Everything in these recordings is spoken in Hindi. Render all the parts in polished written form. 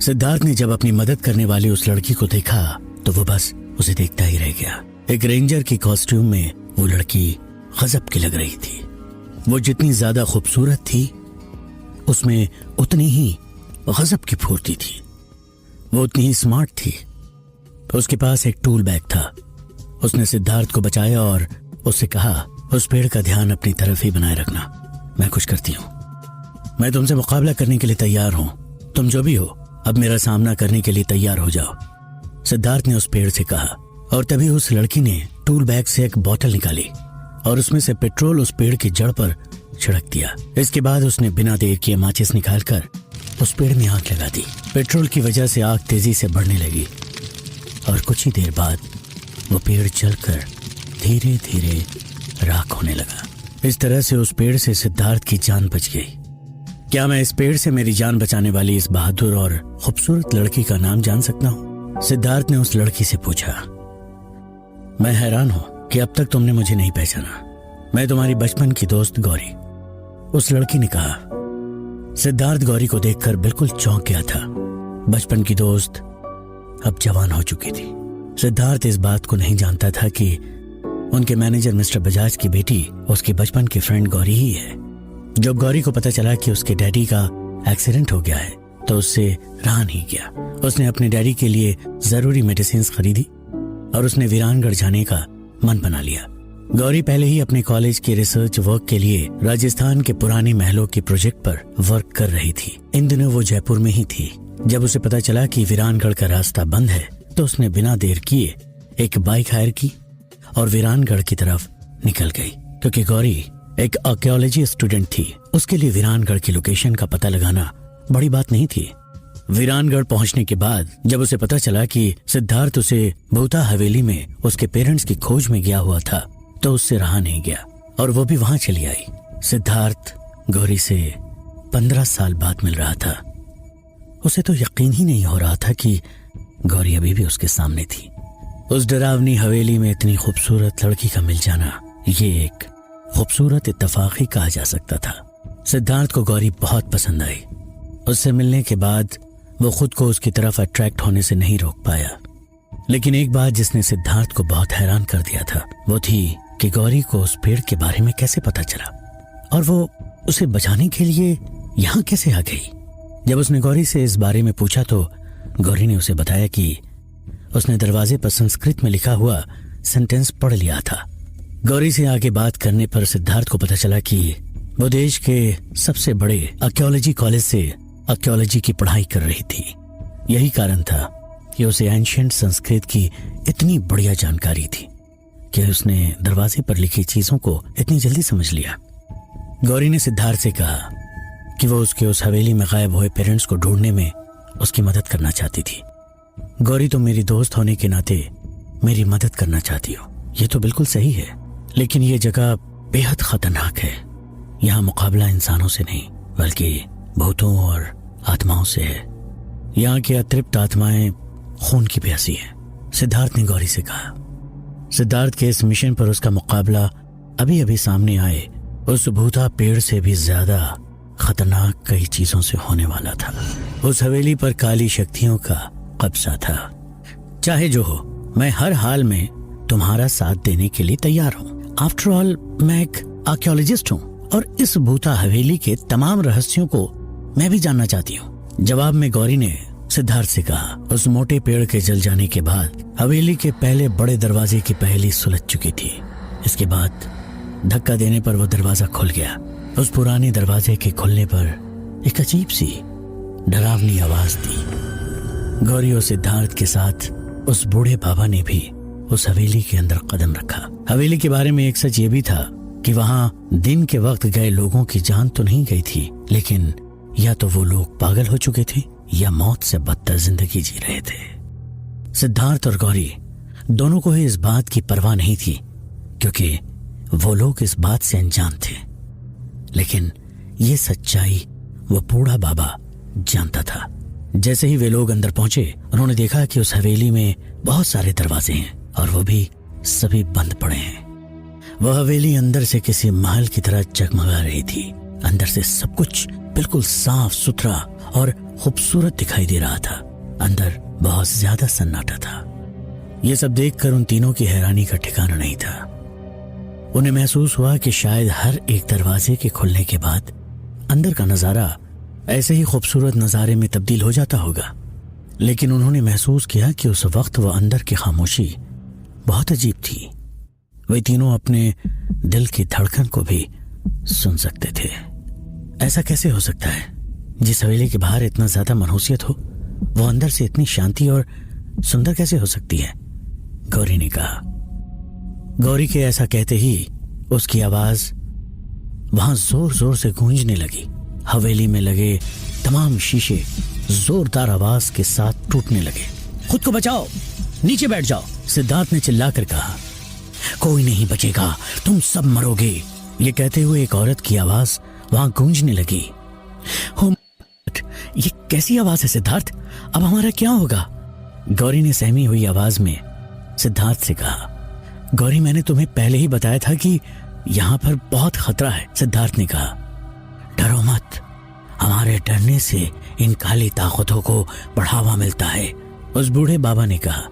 सिद्धार्थ ने जब अपनी मदद करने वाली उस लड़की को देखा तो वो बस उसे देखता ही रह गया। एक रेंजर की कॉस्ट्यूम में वो लड़की गजब की लग रही थी। वो जितनी ज्यादा खूबसूरत थी उसमें उतनी ही गजब की फुर्ती थी। वो उतनी ही स्मार्ट थी। उसके पास एक टूल बैग था। उसने सिद्धार्थ को बचाया और उससे कहा, उस पेड़ का ध्यान अपनी तरफ ही बनाए रखना, मैं कुछ करती हूं। मैं तुमसे मुकाबला करने के लिए तैयार हूं। तुम जो भी हो अब मेरा सामना करने के लिए तैयार हो जाओ, सिद्धार्थ ने उस पेड़ से कहा। और तभी उस लड़की ने टूल बैग से एक बोतल निकाली और उसमें से पेट्रोल उस पेड़ की जड़ पर छिड़क दिया। इसके बाद उसने बिना देर किए माचिस निकालकर उस पेड़ में आग लगा दी। पेट्रोल की वजह से आग तेजी से बढ़ने लगी और कुछ ही देर बाद वो पेड़ जलकर धीरे धीरे राख होने लगा। इस तरह से उस पेड़ से सिद्धार्थ की जान बच गई। क्या मैं इस पेड़ से मेरी जान बचाने वाली इस बहादुर और खूबसूरत लड़की का नाम जान सकता हूँ? सिद्धार्थ ने उस लड़की से पूछा। मैं हैरान हूं कि अब तक तुमने मुझे नहीं पहचाना। मैं तुम्हारी बचपन की दोस्त गौरी, उस लड़की ने कहा। सिद्धार्थ गौरी को देखकर बिल्कुल चौंक गया था। बचपन की दोस्त अब जवान हो चुकी थी। सिद्धार्थ इस बात को नहीं जानता था कि उनके मैनेजर मिस्टर बजाज की बेटी उसकी बचपन की फ्रेंड गौरी ही है। जब गौरी को पता चला कि उसके डैडी का एक्सीडेंट हो गया है तो उससे रहा नहीं गया। उसने अपने डैडी के लिए जरूरी मेडिसिन खरीदी और उसने वीरानगढ़ जाने का मन बना लिया। गौरी पहले ही अपने कॉलेज के रिसर्च वर्क के लिए राजस्थान के पुराने महलों के प्रोजेक्ट पर वर्क कर रही थी। इन दिनों वो जयपुर में ही थी। जब उसे पता चला कि वीरानगढ़ का रास्ता बंद है तो उसने बिना देर किए एक बाइक हायर की और वीरानगढ़ की तरफ निकल गई। क्योंकि गौरी एक आर्कियोलॉजी स्टूडेंट थी, उसके लिए वीरानगढ़ की लोकेशन का पता लगाना बड़ी बात नहीं थी। वीरानगढ़ पहुंचने के बाद जब उसे पता चला कि सिद्धार्थ उसे भूता हवेली में उसके पेरेंट्स की खोज में गया हुआ था तो उससे रहा नहीं गया और वो भी वहां चली आई। सिद्धार्थ गौरी से 15 साल बाद मिल रहा था। उसे तो यकीन ही नहीं हो रहा था कि गौरी अभी भी उसके सामने थी। उस डरावनी हवेली में इतनी खूबसूरत लड़की का मिल जाना ये एक खूबसूरत इत्तेफाक ही कहा जा सकता था। सिद्धार्थ को गौरी बहुत पसंद आई। उससे मिलने के बाद वो खुद को उसकी तरफ अट्रैक्ट होने से नहीं रोक पाया। लेकिन एक बात जिसने सिद्धार्थ को बहुत हैरान कर दिया था वो थी कि गौरी को उस पेड़ के बारे में कैसे पता चला और वो उसे बचाने के लिए यहाँ कैसे आ गई। जब उसने गौरी से इस बारे में पूछा तो गौरी ने उसे बताया कि उसने दरवाजे पर संस्कृत में लिखा हुआ सेंटेंस पढ़ लिया था। गौरी से आगे बात करने पर सिद्धार्थ को पता चला कि वो देश के सबसे बड़े आर्कियोलॉजी कॉलेज से आर्कियोलॉजी की पढ़ाई कर रही थी। यही कारण था कि उसे एंशिएंट संस्कृत की इतनी बढ़िया जानकारी थी कि उसने दरवाजे पर लिखी चीजों को इतनी जल्दी समझ लिया। गौरी ने सिद्धार्थ से कहा कि वो उसके उस हवेली में गायब हुए पेरेंट्स को ढूंढने में उसकी मदद करना चाहती थी। गौरी, तुम मेरी दोस्त होने के नाते मेरी मदद करना चाहती हो, ये तो बिल्कुल सही है, लेकिन ये जगह बेहद खतरनाक है। यहाँ मुकाबला इंसानों से नहीं बल्कि भूतों और आत्माओं से है। यहाँ की अतृप्त आत्माएं खून की प्यासी है, सिद्धार्थ ने गौरी से कहा। सिद्धार्थ के इस मिशन पर उसका मुकाबला अभी अभी सामने आए उस भूता पेड़ से भी ज्यादा खतरनाक कई चीजों से होने वाला था। उस हवेली पर काली शक्तियों का कब्जा था। चाहे जो हो, मैं हर हाल में तुम्हारा साथ देने के लिए तैयार हूँ। आफ्टर ऑल मैं एक आर्कियोलॉजिस्ट हूँ और इस भूता हवेली के तमाम रहस्यों को मैं भी जानना चाहती हूँ। जवाब में गौरी ने सिद्धार्थ से कहा। उस मोटे पेड़ के जल जाने के बाद हवेली के पहले बड़े दरवाजे की पहेली सुलझ चुकी थी। इसके बाद धक्का देने पर वो दरवाजा खुल गया। उस पुराने दरवाजे के खुलने पर एक अजीब सी डरावनी आवाज थी। गौरी और सिद्धार्थ के साथ उस बूढ़े बाबा ने भी उस हवेली के अंदर कदम रखा। हवेली के बारे में एक सच ये भी था कि वहां दिन के वक्त गए लोगों की जान तो नहीं गई थी, लेकिन या तो वो लोग पागल हो चुके थे या मौत से बदतर जिंदगी जी रहे थे। सिद्धार्थ और गौरी दोनों को ही इस बात की परवाह नहीं थी क्योंकि वो लोग इस बात से अनजान थे, लेकिन ये सच्चाई वो बूढ़ा बाबा जानता था। जैसे ही वे लोग अंदर पहुंचे उन्होंने देखा कि उस हवेली में बहुत सारे दरवाजे हैं और वो भी सभी बंद पड़े हैं। वह हवेली अंदर से किसी महल की तरह जगमगा रही थी। अंदर से सब कुछ बिल्कुल साफ सुथरा और खूबसूरत दिखाई दे रहा था। अंदर बहुत ज्यादा सन्नाटा था। यह सब देखकर उन तीनों की हैरानी का ठिकाना नहीं था। उन्हें महसूस हुआ कि शायद हर एक दरवाजे के खुलने के बाद अंदर का नजारा ऐसे ही खूबसूरत नजारे में तब्दील हो जाता होगा। लेकिन उन्होंने महसूस किया कि उस वक्त वह अंदर की खामोशी बहुत अजीब थी। वे तीनों अपने दिल की धड़कन को भी सुन सकते थे। ऐसा कैसे हो सकता है? जिस हवेली के बाहर इतना ज्यादा मनहूसियत हो, वो अंदर से इतनी शांति और सुंदर कैसे हो सकती है? गौरी ने कहा। गौरी के ऐसा कहते ही उसकी आवाज वहां जोर जोर से गूंजने लगी। हवेली में लगे तमाम शीशे जोरदार आवाज के साथ टूटने लगे। खुद को बचाओ, नीचे बैठ जाओ, सिद्धार्थ ने चिल्लाकर कहा। कोई नहीं बचेगा, तुम सब मरोगे। ये कहते हुए एक औरत की आवाज वहां गूंजने लगी। ये कैसी आवाज है सिद्धार्थ? अब हमारा क्या होगा? गौरी ने सहमी हुई आवाज में सिद्धार्थ से कहा। गौरी, मैंने तुम्हें पहले ही बताया था कि यहां पर बहुत खतरा है। सिद्धार्थ ने कहा। डरो मत, हमारे डरने से इन काली ताकतों को बढ़ावा मिलता है, उस बूढ़े बाबा ने कहा।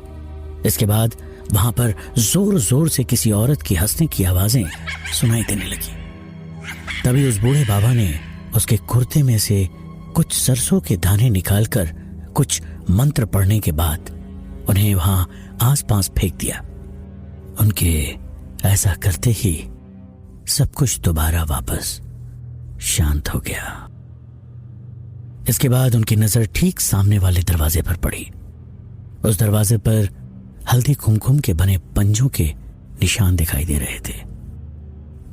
इसके बाद वहां पर जोर जोर से किसी औरत की हंसने की आवाजें सुनाई देने लगी। तभी उस बूढ़े बाबा ने उसके कुर्ते में से कुछ सरसों के दाने निकालकर कुछ मंत्र पढ़ने के बाद उन्हें वहां आसपास फेंक दिया। उनके ऐसा करते ही सब कुछ दोबारा वापस शांत हो गया। इसके बाद उनकी नजर ठीक सामने वाले दरवाजे पर पड़ी। उस दरवाजे पर हल्दी कुमकुम के बने पंजों के निशान दिखाई दे रहे थे।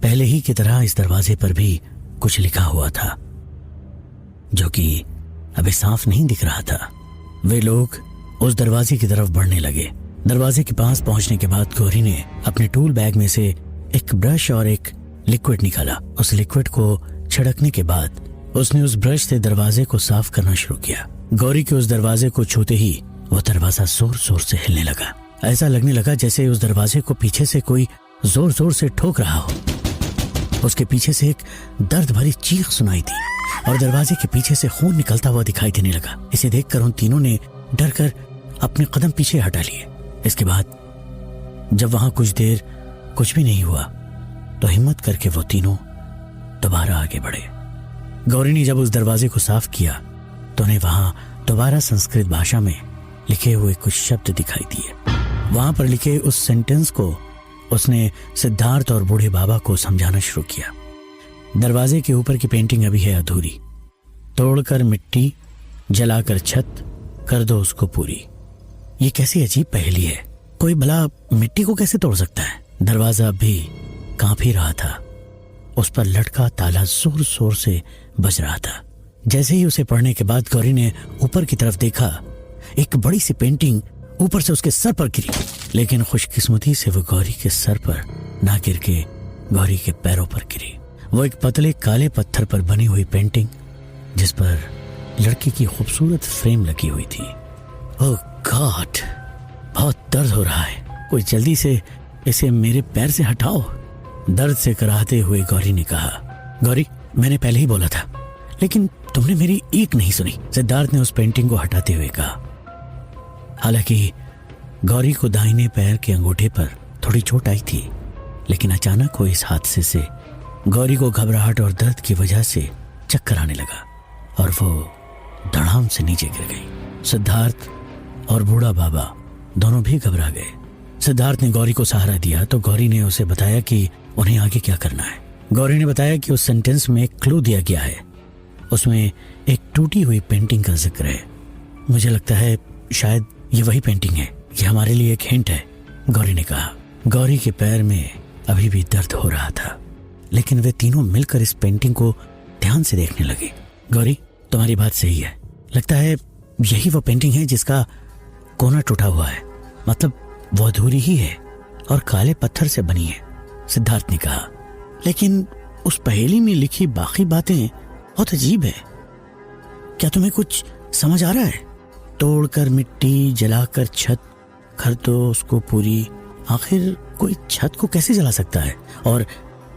पहले ही की तरह इस दरवाजे पर भी कुछ लिखा हुआ था, जो कि अभी साफ नहीं दिख रहा था। वे लोग उस दरवाजे की तरफ बढ़ने लगे। दरवाजे के पास पहुंचने के बाद गौरी ने अपने टूल बैग में से एक ब्रश और एक लिक्विड निकाला। उस लिक्विड को छिड़कने के बाद उसने उस ब्रश से दरवाजे को साफ करना शुरू किया। गौरी के उस दरवाजे को छूते ही वो दरवाजा जोर जोर से हिलने लगा। ऐसा लगने लगा जैसे उस दरवाजे को पीछे से कोई जोर जोर से ठोक रहा हो। उसके पीछे से एक दर्द भरी चीख सुनाई दी और दरवाजे के पीछे से खून निकलता हुआ दिखाई देने लगा। इसे देखकर उन तीनों ने डर कर अपने कदम पीछे हटा लिए। इसके बाद जब वहां कुछ देर कुछ भी नहीं हुआ तो हिम्मत करके वो तीनों दोबारा आगे बढ़े। गौरी ने जब उस दरवाजे को साफ किया तो उन्हें वहां दोबारा संस्कृत भाषा में लिखे हुए कुछ शब्द दिखाई दिए। वहां पर लिखे उस सेंटेंस को उसने सिद्धार्थ और बूढ़े बाबा को समझाना शुरू किया। दरवाजे के ऊपर की पेंटिंग अभी है अधूरी, तोड़कर मिट्टी, जलाकर छत, कर दो उसको पूरी। ये कैसी अजीब पहेली है। कोई भला मिट्टी को कैसे तोड़ सकता है? दरवाजा भी कांप ही रहा था। उस पर लटका ताला जोर जोर से बज रहा था। जैसे ही उसे पढ़ने के बाद गौरी ने ऊपर की तरफ देखा, एक बड़ी सी पेंटिंग ऊपर से उसके सर पर गिरी। लेकिन खुशकिस्मती से वो गौरी के सर पर ना गिर के गौरी के पैरों पर गिरी। वो एक पतले काले पत्थर पर बनी हुई पेंटिंग, जिस पर लड़की की खूबसूरत फ्रेम लगी हुई थी। ओह गॉड, बहुत दर्द हो रहा है, कोई जल्दी से इसे मेरे पैर से हटाओ, दर्द से कराहते हुए गौरी ने कहा। गौरी, मैंने पहले ही बोला था, लेकिन तुमने मेरी एक नहीं सुनी, सिद्धार्थ ने उस पेंटिंग को हटाते हुए कहा। हालांकि गौरी को दाहिने पैर के अंगूठे पर थोड़ी चोट आई थी, लेकिन अचानक हुए इस हादसे से गौरी को घबराहट और दर्द की वजह से चक्कर आने लगा और वो धड़ाम से नीचे गिर गई। सिद्धार्थ और बूढ़ा बाबा दोनों भी घबरा गए। सिद्धार्थ ने गौरी को सहारा दिया तो गौरी ने उसे बताया कि उन्हें आगे क्या करना है। गौरी ने बताया कि उस सेंटेंस में एक क्लू दिया गया है, उसमें एक टूटी हुई पेंटिंग का जिक्र है। मुझे लगता है शायद ये वही पेंटिंग है, ये हमारे लिए एक हिंट है, गौरी ने कहा। गौरी के पैर में अभी भी दर्द हो रहा था, लेकिन वे तीनों मिलकर इस पेंटिंग को ध्यान से देखने लगे। गौरी, तुम्हारी बात सही है, लगता है यही वो पेंटिंग है जिसका कोना टूटा हुआ है, मतलब वो अधूरी ही है और काले पत्थर से बनी है, सिद्धार्थ ने कहा। लेकिन उस पहेली में लिखी बाकी बातें बहुत अजीब है, क्या तुम्हें कुछ समझ आ रहा है? तोड़कर मिट्टी, जलाकर छत, कर दो उसको पूरी। आखिर कोई छत को कैसे जला सकता है, और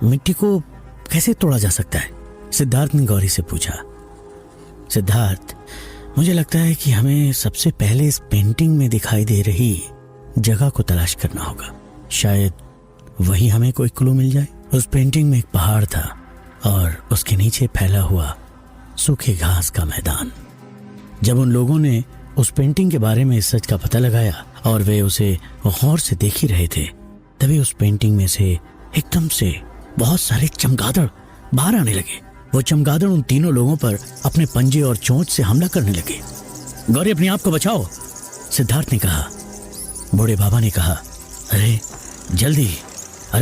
मिट्टी को कैसे तोड़ा जा सकता है? सिद्धार्थ ने गौरी से पूछा। सिद्धार्थ, मुझे लगता है कि हमें सबसे पहले इस पेंटिंग में दिखाई दे रही जगह को तलाश करना होगा। शायद वही हमें कोई क्लू मिल जाए। उस पेंटिंग में एक पहाड़ था और उसके नीचे फैला हुआ सूखे घास का मैदान। जब उन लोगों ने उस पेंटिंग के बारे में इस सच का पता लगाया और वे उसे गौर से देख ही रहे थे, तभी उस पेंटिंग में से एकदम से बहुत सारे चमगादड़ बाहर आने लगे। वो चमगादड़ उन तीनों लोगों पर अपने पंजे और चोंच से हमला करने लगे। गौरी, अपने आप को बचाओ, सिद्धार्थ ने कहा। बूढ़े बाबा ने कहा, अरे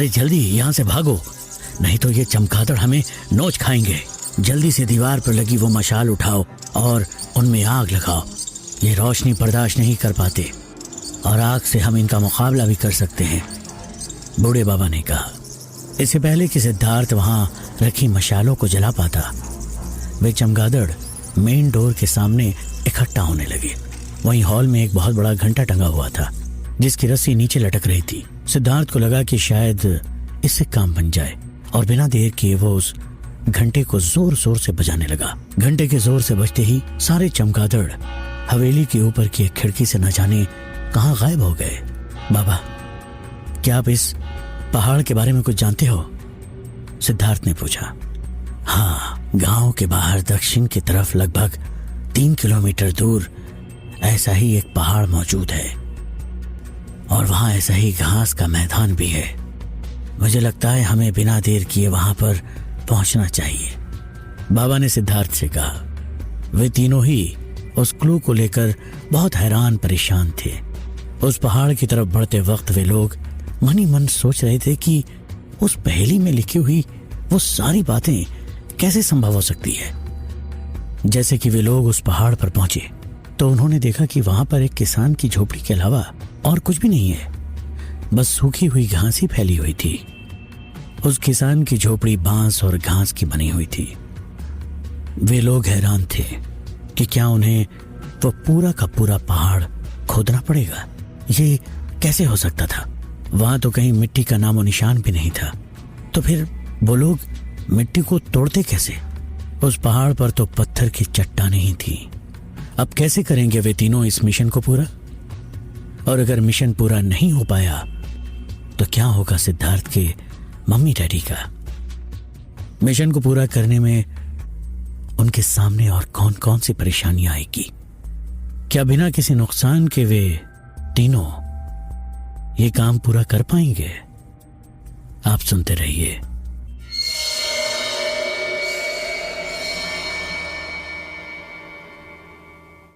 जल्दी यहाँ से भागो, नहीं तो ये चमगादड़ हमें नोच खाएंगे। जल्दी से दीवार पर लगी वो मशाल उठाओ और उनमें आग लगाओ। ये रोशनी बर्दाश्त नहीं कर पाते और आग से हम इनका मुकाबला भी कर सकते हैं, बूढ़े बाबा ने कहा। इससे पहले कि सिद्धार्थ वहां रखी मशालों को जला पाता, वे चमगादड़ मेन डोर के सामने इकट्ठा होने लगे। वहीं हॉल में एक बहुत बड़ा घंटा टंगा हुआ था जिसकी रस्सी नीचे लटक रही थी। सिद्धार्थ को लगा कि शायद इससे काम बन जाए और बिना देर किए वो उस घंटे को जोर जोर से बजाने लगा। घंटे के जोर से बजते ही सारे चमगादड़ हवेली के ऊपर की एक खिड़की से न जाने कहां गायब हो गए। बाबा, क्या आप इस पहाड़ के बारे में कुछ जानते हो? सिद्धार्थ ने पूछा। हाँ, गांव के बाहर दक्षिण की तरफ लगभग 3 किलोमीटर दूर ऐसा ही एक पहाड़ मौजूद है और वहां ऐसा ही घास का मैदान भी है। मुझे लगता है हमें बिना देर किए वहां पर पहुंचना चाहिए, बाबा ने सिद्धार्थ से कहा। वे तीनों ही उस क्लू को लेकर बहुत हैरान परेशान थे। उस पहाड़ की तरफ बढ़ते वक्त वे लोग मन ही मन सोच रहे थे कि उस पहेली में लिखी हुई वो सारी बातें कैसे संभव हो सकती है। जैसे कि वे लोग उस पहाड़ पर पहुंचे तो उन्होंने देखा कि वहां पर एक किसान की झोपड़ी के अलावा और कुछ भी नहीं है, बस सूखी हुई घास ही फैली हुई थी। उस किसान की झोपड़ी बांस और घास की बनी हुई थी। वे लोग हैरान थे कि क्या उन्हें वो पूरा का पूरा पहाड़ खोदना पड़ेगा। ये कैसे हो सकता था? वहां तो कहीं मिट्टी का नामो निशान भी नहीं था। तो फिर वो लोग मिट्टी को तोड़ते कैसे? उस पहाड़ पर तो पत्थर की चट्टानें ही थी। अब कैसे करेंगे वे तीनों इस मिशन को पूरा? और अगर मिशन पूरा नहीं हो पाया तो क्या होगा सिद्धार्थ के मम्मी डैडी का? मिशन को पूरा करने में उनके सामने और कौन कौन सी परेशानियां आएगी? क्या बिना किसी नुकसान के वे तीनों ये काम पूरा कर पाएंगे? आप सुनते रहिए